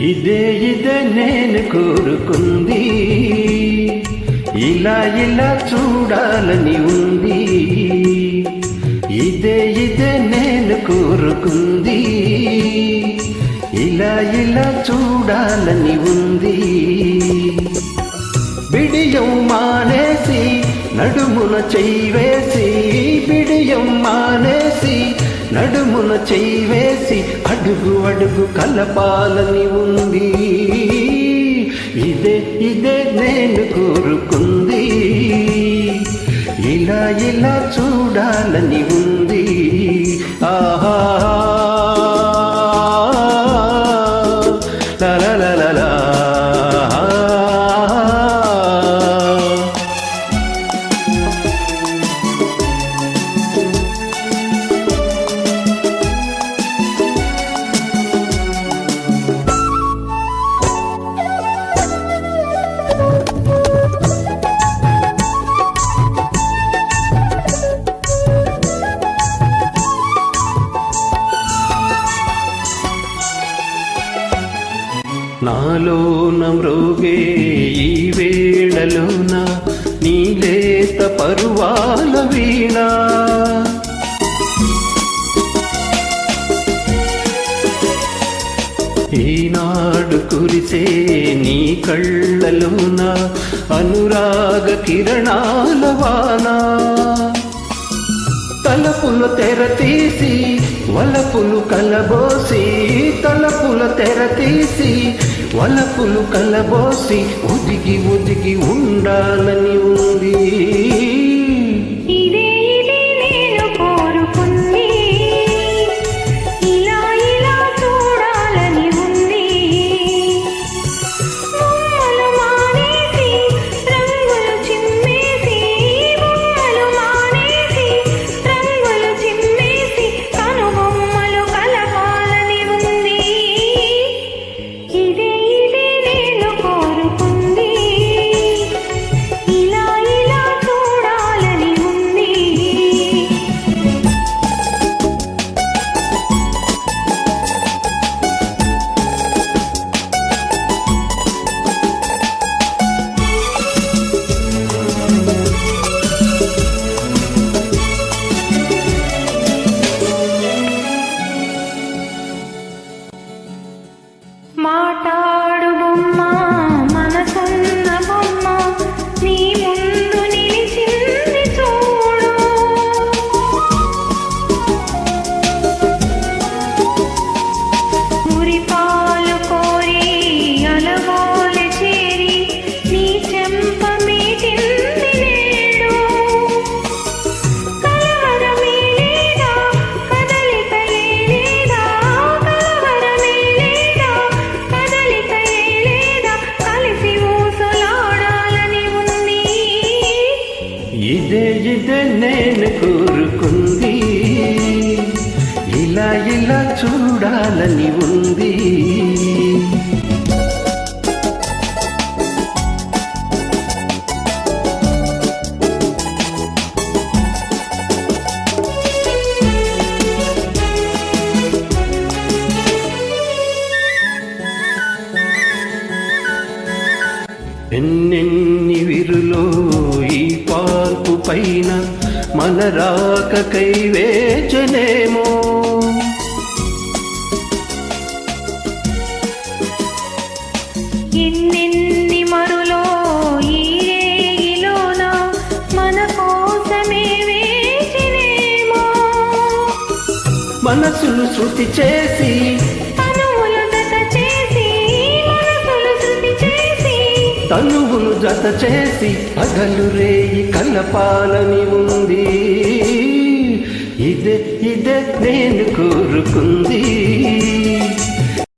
ఇదే ఇదే నేను కోరుకుంది, ఇలా ఇలా చూడాలని ఉంది. ఇదే ఇదే నేను కోరుకుంది, ఇలా ఇలా చూడాలని ఉంది. బిడియం మానేసి నడుమున చెయ్యి వేసి, బిడియం మానేసి నడుమున చెయ్యి వేసి అడుగు అడుగు కలపాలని ఉంది. ఇదే ఇదే నేను కోరుకుంది, ఇలా ఇలా చూడాలని ఉంది. ఆహా లా నాలోన మ్రోగే ఈ వేళలోన నీలేత పరువాల వీణ, ఈనాడు కురిసే నీ కళ్ళలోన అనురాగ కిరణాల వాన. తలపులు తెరతీసి వలపులు కలబోసి, తలపుల తెరతీసి వలపులు కలబోసి ఒదిగి ఒదిగి ఉండాలని ఉంది. మాటాడు బొమ్మ మనసున్న బొమ్మ నీ ముందు నిలిచింది చూడు. మురిపాలు కోరి అలవోలె చేరి నీ చెంప మీటింది నేడు. కలవరమే లేదా కదలిక లేదా, కలవరమే లేదా కదలిక లేదా, కలిసి ఊసలాడాలని ఉంది. ఇదే ఇదే నేను కోరుకుంది, ఇలా ఇలా చూడాలని ఉంది. ఎన్నెన్ని విరులో ఈ పార్పు పైన మన రాకకై వేచనేమో. ఎన్నెన్ని మరులో ఈ రేగిలోన మన కోసమే వేచినేమో. మనసులు శృతి చేసి తనువులు జత చేసి, మనసులు శృతి చేసి తనువులు జత చేసి పగలు రేయి కలపాలని ఉంది. ఇదే ఇదే నేను కోరుకుంది.